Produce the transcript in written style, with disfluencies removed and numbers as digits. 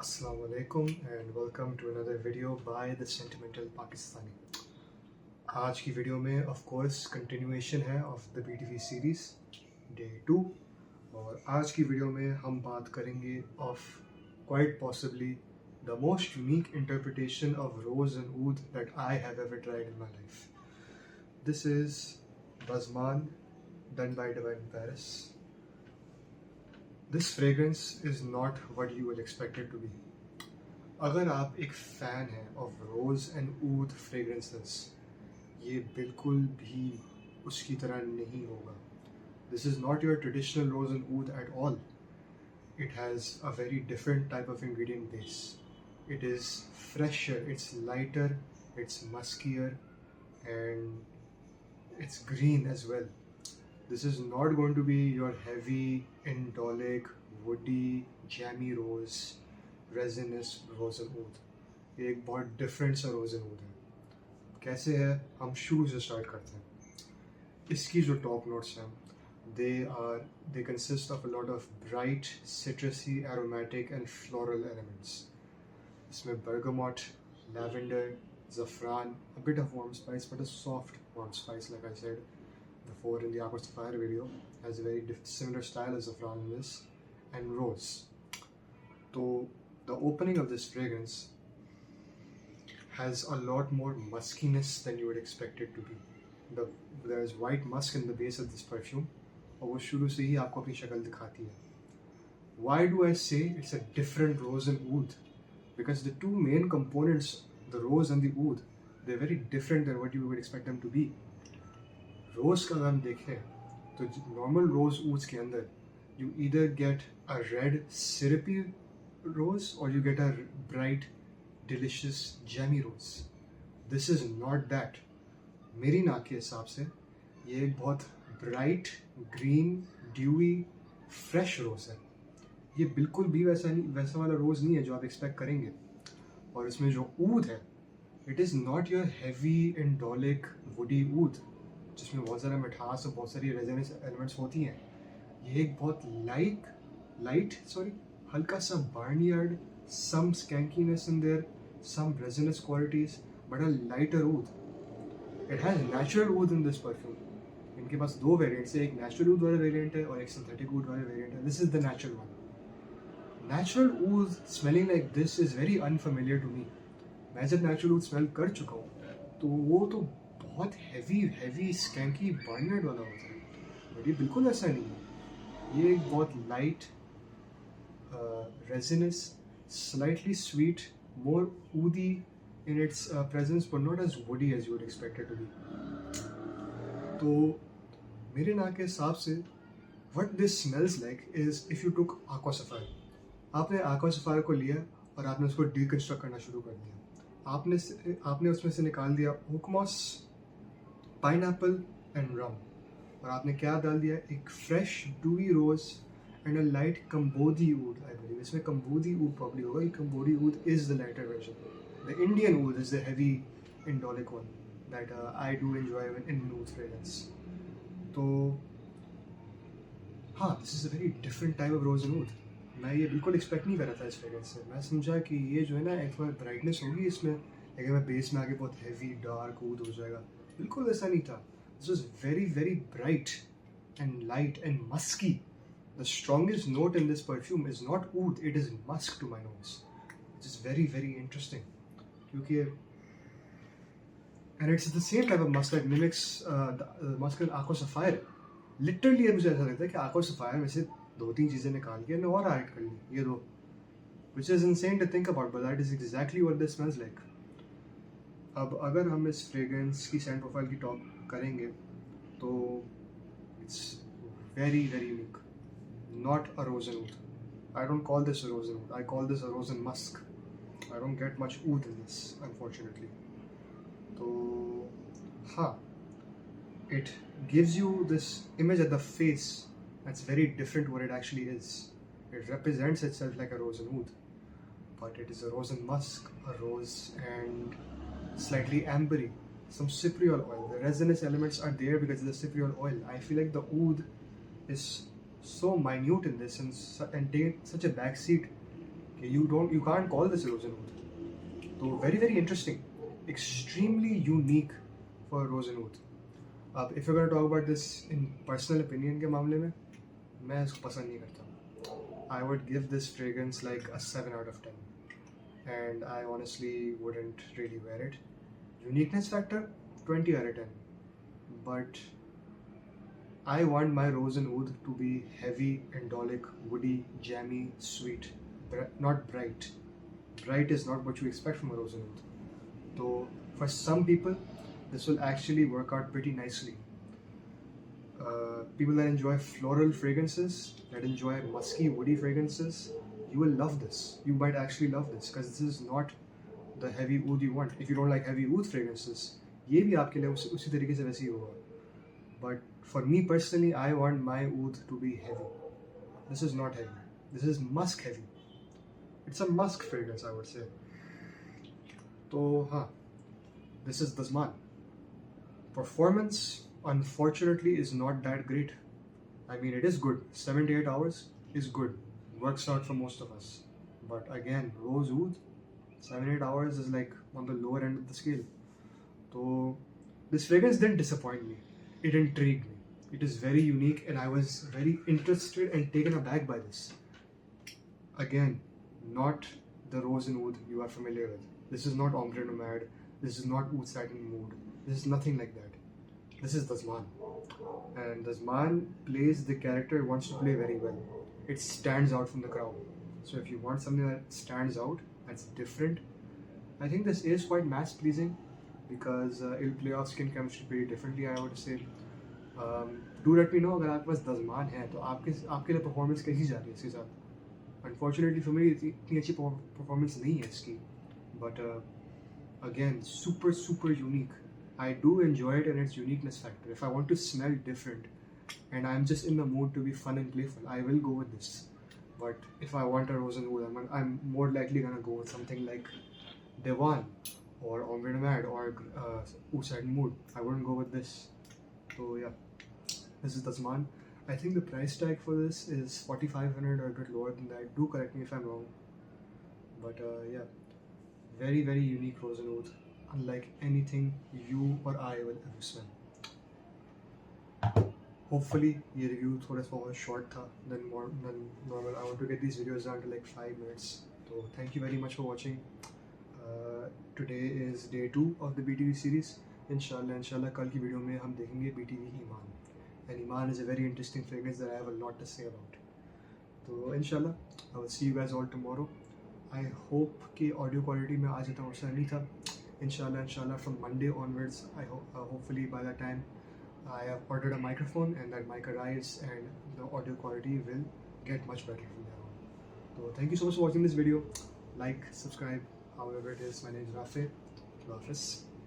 Assalamu alaikum and welcome to another video by the Sentimental Pakistani. आज की video में of course continuation है of the BTV series day 2 और आज की वीडियो में हम बात करेंगे of quite possibly the most unique interpretation of rose and oud that I have ever tried in my life. This is बज़मान done by Divine Paris. This fragrance is not what you will expect it to be. अगर आप एक fan हैं of rose and oud fragrances, ये बिल्कुल भी उसकी तरह नहीं होगा. This is not your traditional rose and oud at all. It has a very different type of ingredient base. It is fresher, it's lighter, it's muskier, and it's green as well. This is not going to be your heavy, indolic, woody, jammy rose, resinous rose and oud. ये एक बहुत different सा रोज and oud है. कैसे है, हम शुरू से स्टार्ट करते हैं. इसकी जो टॉप नोट्स हैं, they consist of a lot of bright, citrusy, aromatic and floral elements. इसमें bergamot, lavender, saffron, a bit of warm spice, but a soft warm spice, like I said before in the Aqua Sapphire video, has a very similar style as saffron in this, and rose. So the opening of this fragrance has a lot more muskiness than you would expect it to be. There is white musk in the base of this perfume, और वो शुरू से ही आपको अपनी शक्ल दिखाती है. Why do I say it's a different rose and oud? Because the two main components, the rose and the oud, they're very different than what you would expect them to be. रोज़ का अगर हम देखें तो normal रोज़ ouds के अंदर you either get a red syrupy rose और you get a bright delicious jammy rose. This is not that. मेरी नाक के हिसाब से ये एक बहुत bright green dewy fresh rose है. ये बिल्कुल भी वैसा वाला रोज़ नहीं है जो आप एक्सपेक्ट करेंगे. और इसमें जो ऊद है, it is not your heavy indolic woody oud जिसमें बहुत ज़्यादा मिठास और बहुत सारी रेजिनस एलिमेंट्स होती हैं. ये एक बहुत हल्का सा barnyard, some skankiness in there, some resinous qualities, but a lighter oud. It has natural oud in this perfume. इनके पास दो वेरिएंट्स है, एक नेचुरल ऊद वाला वेरिएंट है और एक सिंथेटिक ऊद वाला वेरिएंट है. This is the natural one. Natural oud smelling like this is very unfamiliar to me. मैं जब नेचुरल ऊद स्मेल कर चुका हूँ तो वो तो बहुत हैवी स्कैंकी बार्नयार्ड वाला होता है, बट ये बिल्कुल ऐसा नहीं है. ये एक बहुत light resinous, slightly sweet, more oudy in its presence, but not as woody as you would expect it to be. तो मेरे नाक के हिसाब से what this smells like is if you took aqua sapphire. आपने aqua sapphire को लिया और आपने उसको डीकंस्ट्रक्ट करना शुरू कर दिया. आपने उसमें से निकाल दिया oak moss, pineapple and rum, और आपने क्या डाल दिया, एक fresh dewy rose and a light Cambodi oud. I believe इसमें कंबोदी ऊड प्रॉब्ली होगा. Cambodi oud is the lighter version. The Indian oud is the heavy indolic one that I do enjoy in oud fragrance. तो हाँ, this is a very different type of rose and oud. मैं ये बिल्कुल expect नहीं कर रहा था इस फ्रेग्रेंस से. मैं समझा कि ये जो है ना, एक बार ब्राइटनेस होगी इसमें, लेकिन मैं बेस में आके बहुत हैवी डार्क ऊद हो जाएगा. बिल्कुल ऐसा नहीं था. This was very very bright and light and musky. The strongest note in this perfume is not oud, it is musk to my nose, which is very very interesting. क्योंकि and it's the same type of musk that mimics the musk in aqua sapphire. Literally मुझे ऐसा लगता है कि aqua sapphire में से 2-3 चीज़ें निकाल के और ऐड कर ली, ये दो, which is insane to think about, but that is exactly what this smells like. अब अगर हम इस फ्रेग्रेंस की सेंट प्रोफाइल की टॉप करेंगे तो it's very very unique. Not a rose and oud. I don't call this a rose and oud, I call this a rose and musk. I don't get much oud in this unfortunately. तो हाँ, it gives you this image at the face that's very different what it actually is. It represents itself like a rose and oud, but it is a rose and musk, a rose and slightly ambery, some cypriol oil. The resinous elements are there because of the cypriol oil. I feel like the oud is so minute in this and take such a backseat You can't call this rosen oud. So very interesting, extremely unique for rosen oud. अब if you're going to talk about this in personal opinion के मामले में, मैं इसको पसंद नहीं करता. I would give this fragrance like a 7 out of 10, and I honestly wouldn't really wear it. Uniqueness factor 20 out of 10, but I want my rosen oud to be heavy, indolic, woody, jammy, sweet, not bright. Bright is not what you expect from a rosen oud. So for some people, this will actually work out pretty nicely. People that enjoy floral fragrances, that enjoy musky, woody fragrances, you will love this. You might actually love this because this is not the heavy oud you want. If you don't like heavy oud fragrances, ये भी आपके लिए उसी तरीके से वैसे ही होगा. But for me personally, I want my oud to be heavy. This is not heavy. This is musk heavy. It's a musk fragrance, I would say. तो हाँ, this is Dazman. Performance, unfortunately, is not that great. I mean, it is good. 7 to 8 hours is good. Works out for most of us. But again, rose oud, 7 8 hours is like on the lower end of the scale. So this fragrance didn't disappoint me. It intrigued me. It is very unique, and I was very interested and taken aback by this. Again, not the rosen oud you are familiar with. This is not Ombre Nomade. This is not Oud Satin Mood. This is nothing like that. This is Dazman. And Dazman plays the character it wants to play very well. It stands out from the crowd. So if you want something that stands out, that's different, I think this is quite mass pleasing because it'll play off skin chemistry pretty differently, I would say. Do let me know अगर आपके पास Dazman है तो आपके लिए performance कैसी जा रही है इसके साथ. Unfortunately for me इतनी अच्छी performance नहीं है इसकी. But again, super unique. I do enjoy it and its uniqueness factor. If I want to smell different and I'm just in the mood to be fun and playful, I will go with this. But if I want a rosen oud, I'm more likely gonna go with something like Dewan or Ombre Nomade or Oud Satin Mood. I wouldn't go with this. So yeah, this is Dazman. I think the price tag for this is 4,500 or a bit lower than that. Do correct me if I'm wrong. But yeah, very unique rosen oud. Unlike anything you or I will ever smell. Hopefully, ये review थोड़ा सा और short था than normal. I want to get these videos down to like 5 minutes. So thank you very much for watching. Today is day 2 of the BTV series. Inshallah कल की video में हम देखेंगे BTV Iman. And Iman is a very interesting fragrance that I have a lot to say about. So inshallah, I will see you guys all tomorrow. I hope कि audio quality में आज इतना मसला नहीं था. Inshallah, from Monday onwards, I hope hopefully by that time I have ordered a microphone and that mic arrives and the audio quality will get much better from there on. So thank you so much for watching this video. Like, subscribe, however it is. My name is Rafe. Hafiz.